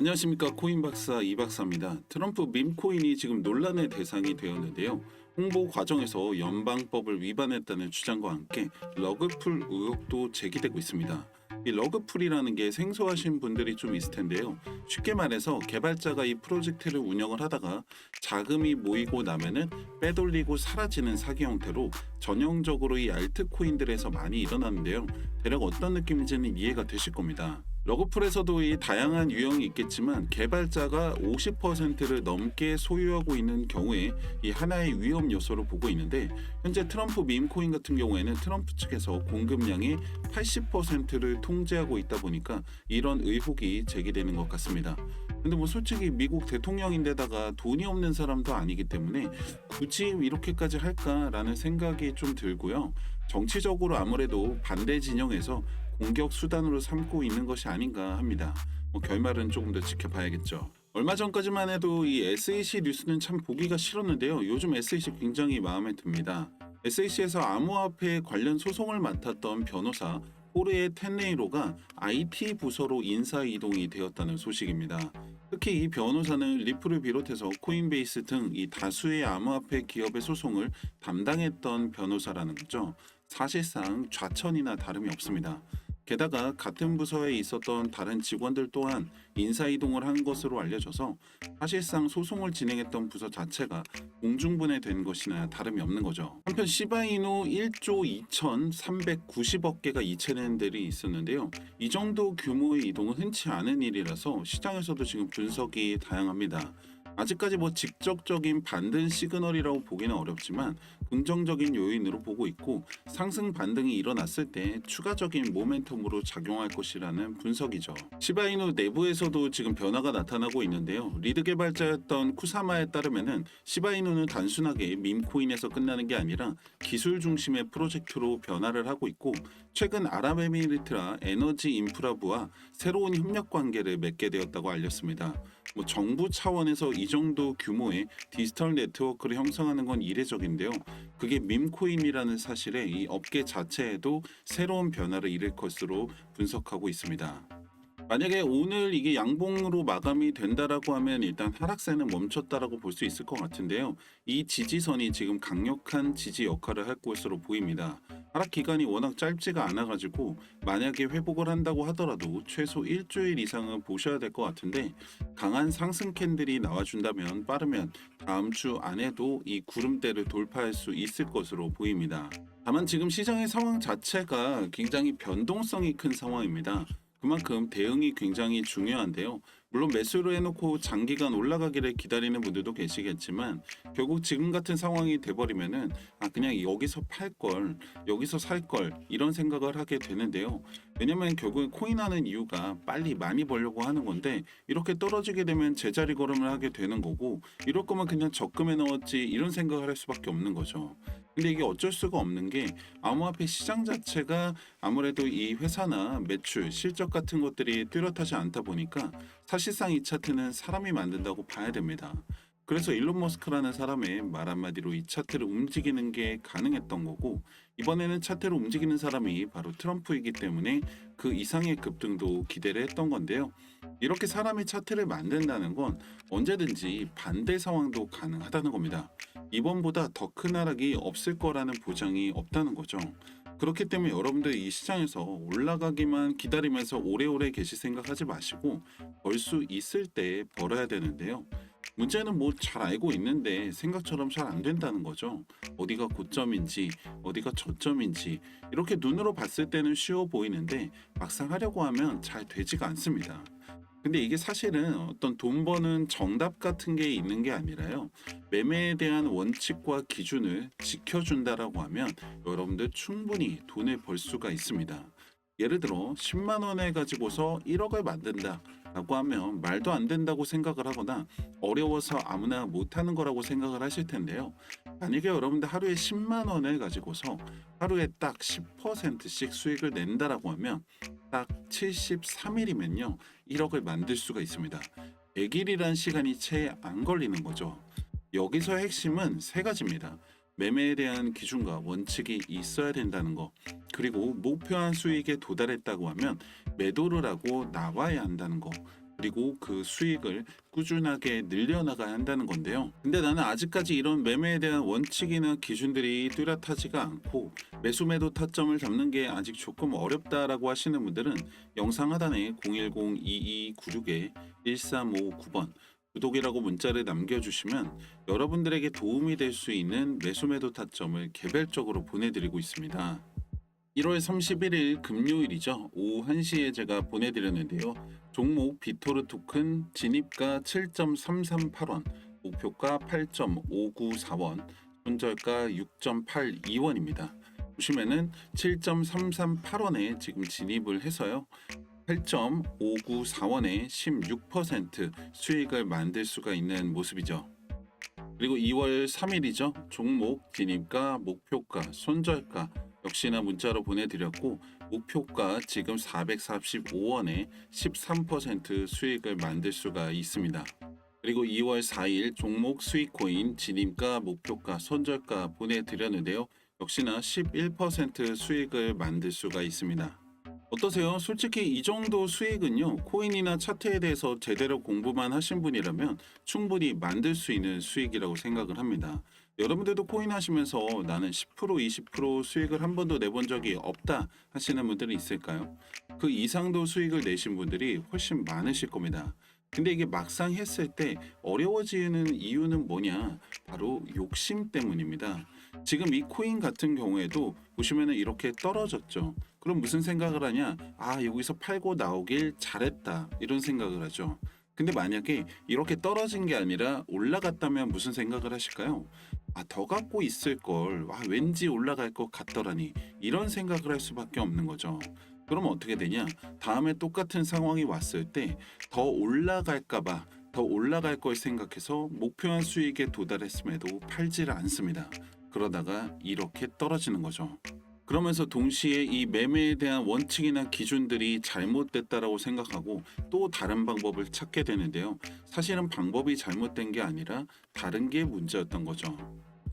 안녕하십니까, 코인박사 이박사입니다. 트럼프 밈코인이 지금 논란의 대상이 되었는데요. 홍보 과정에서 연방법을 위반했다는 주장과 함께 러그풀 의혹도 제기되고 있습니다. 이 러그풀이라는 게 생소하신 분들이 좀 있을 텐데요. 쉽게 말해서 개발자가 이 프로젝트를 운영을 하다가 자금이 모이고 나면은 빼돌리고 사라지는 사기 형태로 전형적으로 이 알트코인들에서 많이 일어나는데요. 대략 어떤 느낌인지는 이해가 되실 겁니다. 러그풀에서도 이 다양한 유형이 있겠지만 개발자가 50%를 넘게 소유하고 있는 경우에 이 하나의 위험 요소로 보고 있는데, 현재 트럼프 밈코인 같은 경우에는 트럼프 측에서 공급량의 80%를 통제하고 있다 보니까 이런 의혹이 제기되는 것 같습니다. 근데 뭐 솔직히 미국 대통령인데다가 돈이 없는 사람도 아니기 때문에 굳이 이렇게까지 할까라는 생각이 좀 들고요. 정치적으로 아무래도 반대 진영에서 공격 수단으로 삼고 있는 것이 아닌가 합니다. 뭐 결말은 조금 더 지켜봐야겠죠. 얼마 전까지만 해도 이 SEC 뉴스는 참 보기가 싫었는데요. 요즘 SEC 굉장히 마음에 듭니다. SEC에서 암호화폐 관련 소송을 맡았던 변호사 호르헤 텐네이로가 IT 부서로 인사 이동이 되었다는 소식입니다. 특히 이 변호사는 리플을 비롯해서 코인베이스 등 이 다수의 암호화폐 기업의 소송을 담당했던 변호사라는 거죠. 사실상 좌천이나 다름이 없습니다. 게다가 같은 부서에 있었던 다른 직원들 또한 인사 이동을 한 것으로 알려져서 사실상 소송을 진행했던 부서 자체가 공중분해된 것이나 다름이 없는 거죠. 한편 시바이누 1조 2,390억 개가 이체된 데이 있었는데요. 이 정도 규모의 이동은 흔치 않은 일이라서 시장에서도 지금 분석이 다양합니다. 아직까지 뭐 직접적인 반등 시그널이라고 보기는 어렵지만 긍정적인 요인으로 보고 있고, 상승 반등이 일어났을 때 추가적인 모멘텀으로 작용할 것이라는 분석이죠. 시바이누 내부에서도 지금 변화가 나타나고 있는데요. 리드 개발자였던 쿠사마에 따르면은 시바이누는 단순하게 밈코인에서 끝나는 게 아니라 기술 중심의 프로젝트로 변화를 하고 있고, 최근 아랍에미리트라 에너지 인프라부와 새로운 협력 관계를 맺게 되었다고 알렸습니다. 뭐 정부 차원에서 이 정도 규모의 디지털 네트워크를 형성하는 건 이례적인데요. 그게 밈코인이라는 사실에 이 업계 자체에도 새로운 변화를 일으킬 것으로 분석하고 있습니다. 만약에 오늘 이게 양봉으로 마감이 된다라고 하면 일단 하락세는 멈췄다라고 볼 수 있을 것 같은데요. 이 지지선이 지금 강력한 지지 역할을 할 것으로 보입니다. 하락 기간이 워낙 짧지가 않아가지고 만약에 회복을 한다고 하더라도 최소 일주일 이상은 보셔야 될 것 같은데, 강한 상승 캔들이 나와준다면 빠르면 다음 주 안에도 이 구름대를 돌파할 수 있을 것으로 보입니다. 다만 지금 시장의 상황 자체가 굉장히 변동성이 큰 상황입니다. 그만큼 대응이 굉장히 중요한데요. 물론 매수를 해놓고 장기간 올라가기를 기다리는 분들도 계시겠지만 결국 지금 같은 상황이 돼버리면은 그냥 여기서 팔 걸, 여기서 살 걸, 이런 생각을 하게 되는데요. 왜냐면 결국엔 코인하는 이유가 빨리 많이 벌려고 하는 건데, 이렇게 떨어지게 되면 제자리 걸음을 하게 되는 거고, 이럴 거면 그냥 적금에 넣었지 이런 생각을 할 수밖에 없는 거죠. 근데 이게 어쩔 수가 없는 게 암호화폐 시장 자체가 아무래도 이 회사나 매출, 실적 같은 것들이 뚜렷하지 않다 보니까 사실상 이 차트는 사람이 만든다고 봐야 됩니다. 그래서 일론 머스크라는 사람의 말 한마디로 이 차트를 움직이는 게 가능했던 거고, 이번에는 차트를 움직이는 사람이 바로 트럼프이기 때문에 그 이상의 급등도 기대를 했던 건데요. 이렇게 사람이 차트를 만든다는 건 언제든지 반대 상황도 가능하다는 겁니다. 이번보다 더 큰 하락이 없을 거라는 보장이 없다는 거죠. 그렇기 때문에 여러분들 이 시장에서 올라가기만 기다리면서 오래오래 계실 생각하지 마시고 벌 수 있을 때 벌어야 되는데요. 문제는 뭐 잘 알고 있는데 생각처럼 잘 안 된다는 거죠. 어디가 고점인지 어디가 저점인지 이렇게 눈으로 봤을 때는 쉬워 보이는데 막상 하려고 하면 잘 되지가 않습니다. 근데 이게 사실은 어떤 돈 버는 정답 같은 게 있는 게 아니라요. 매매에 대한 원칙과 기준을 지켜준다라고 하면 여러분들 충분히 돈을 벌 수가 있습니다. 예를 들어 10만 원을 가지고서 1억을 만든다 라고 하면 말도 안 된다고 생각을 하거나 어려워서 아무나 못하는 거라고 생각을 하실 텐데요. 만약에 여러분들 하루에 10만 원을 가지고서 하루에 딱 10%씩 수익을 낸다라고 하면 딱 73일이면요 1억을 만들 수가 있습니다. 100일이란 시간이 채 안 걸리는 거죠. 여기서 핵심은 세 가지입니다. 매매에 대한 기준과 원칙이 있어야 된다는 거, 그리고 목표한 수익에 도달했다고 하면 매도를 하고 나와야 한다는 거, 그리고 그 수익을 꾸준하게 늘려나가야 한다는 건데요. 근데 나는 아직까지 이런 매매에 대한 원칙이나 기준들이 뚜렷하지가 않고 매수 매도 타점을 잡는 게 아직 조금 어렵다라고 하시는 분들은 영상 하단에 010-2296-1359번 구독이라고 문자를 남겨주시면 여러분들에게 도움이 될 수 있는 매수 매도 타점을 개별적으로 보내드리고 있습니다. 1월 31일 금요일이죠. 오후 1시에 제가 보내드렸는데요. 종목 비토르 토큰 진입가 7.338원, 목표가 8.594원, 손절가 6.82원입니다. 보시면은 7.338원에 지금 진입을 해서요. 8.594원에 16% 수익을 만들 수가 있는 모습이죠. 그리고 2월 3일이죠. 종목 진입가, 목표가, 손절가 역시나 문자로 보내드렸고 목표가 지금 445원에 13% 수익을 만들 수가 있습니다. 그리고 2월 4일 종목 수익코인 진입가, 목표가, 손절가 보내드렸는데요. 역시나 11% 수익을 만들 수가 있습니다. 어떠세요? 솔직히 이 정도 수익은요, 코인이나 차트에 대해서 제대로 공부만 하신 분이라면 충분히 만들 수 있는 수익이라고 생각을 합니다. 여러분들도 코인 하시면서 나는 10% 20% 수익을 한 번도 내본 적이 없다 하시는 분들이 있을까요? 그 이상도 수익을 내신 분들이 훨씬 많으실 겁니다. 근데 이게 막상 했을 때 어려워지는 이유는 뭐냐? 바로 욕심 때문입니다. 지금 이 코인 같은 경우에도 보시면은 이렇게 떨어졌죠. 그럼 무슨 생각을 하냐? 아, 여기서 팔고 나오길 잘했다. 이런 생각을 하죠. 근데 만약에 이렇게 떨어진 게 아니라 올라갔다면 무슨 생각을 하실까요? 아, 더 갖고 있을 걸. 아, 왠지 올라갈 것 같더라니. 이런 생각을 할 수밖에 없는 거죠. 그럼 어떻게 되냐? 다음에 똑같은 상황이 왔을 때 더 올라갈까봐 더 올라갈 걸 생각해서 목표한 수익에 도달했음에도 팔지를 않습니다. 그러다가 이렇게 떨어지는 거죠. 그러면서 동시에 이 매매에 대한 원칙이나 기준들이 잘못됐다라고 생각하고 또 다른 방법을 찾게 되는데요. 사실은 방법이 잘못된 게 아니라 다른 게 문제였던 거죠.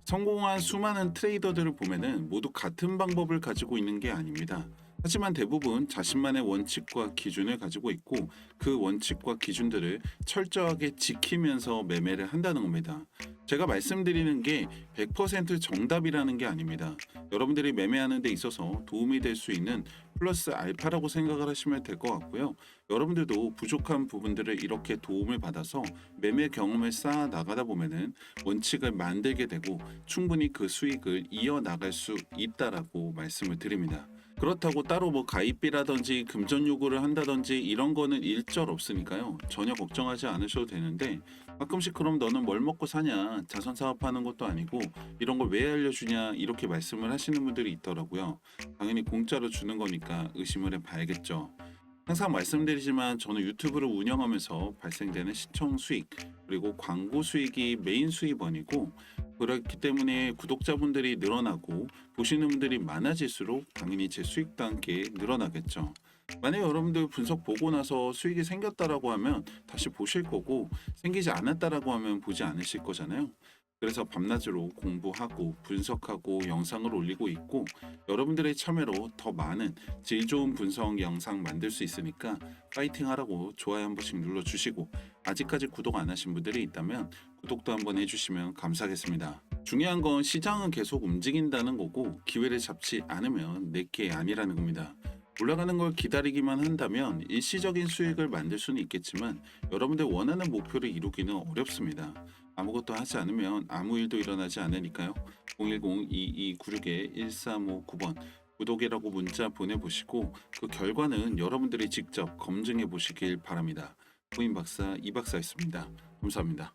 성공한 수많은 트레이더들을 보면은 모두 같은 방법을 가지고 있는 게 아닙니다. 하지만 대부분 자신만의 원칙과 기준을 가지고 있고 그 원칙과 기준들을 철저하게 지키면서 매매를 한다는 겁니다. 제가 말씀드리는 게 100% 정답이라는 게 아닙니다. 여러분들이 매매하는 데 있어서 도움이 될 수 있는 플러스 알파라고 생각을 하시면 될 것 같고요. 여러분들도 부족한 부분들을 이렇게 도움을 받아서 매매 경험을 쌓아 나가다 보면은 원칙을 만들게 되고 충분히 그 수익을 이어나갈 수 있다라고 말씀을 드립니다. 그렇다고 따로 뭐 가입비라든지 금전 요구를 한다든지 이런 거는 일절 없으니까요. 전혀 걱정하지 않으셔도 되는데 가끔씩 그럼 너는 뭘 먹고 사냐? 자선 사업하는 것도 아니고 이런 걸 왜 알려주냐? 이렇게 말씀을 하시는 분들이 있더라고요. 당연히 공짜로 주는 거니까 의심을 해봐야겠죠. 항상 말씀드리지만 저는 유튜브를 운영하면서 발생되는 시청 수익 그리고 광고 수익이 메인 수입원이고 그렇기 때문에 구독자분들이 늘어나고 보시는 분들이 많아질수록 당연히 제 수익도 함께 늘어나겠죠. 만약 여러분들 분석 보고 나서 수익이 생겼다라고 하면 다시 보실 거고 생기지 않았다라고 하면 보지 않으실 거잖아요. 그래서 밤낮으로 공부하고 분석하고 영상을 올리고 있고 여러분들의 참여로 더 많은 질 좋은 분석 영상 만들 수 있으니까 파이팅 하라고 좋아요 한 번씩 눌러주시고 아직까지 구독 안 하신 분들이 있다면 구독도 한번 해주시면 감사하겠습니다. 중요한 건 시장은 계속 움직인다는 거고 기회를 잡지 않으면 내게 아니라는 겁니다. 올라가는 걸 기다리기만 한다면 일시적인 수익을 만들 수는 있겠지만 여러분들 원하는 목표를 이루기는 어렵습니다. 아무것도 하지 않으면 아무 일도 일어나지 않으니까요. 010-2296-1359번 구독이라고 문자 보내보시고 그 결과는 여러분들이 직접 검증해 보시길 바랍니다. 코인 박사 이 박사였습니다. 감사합니다.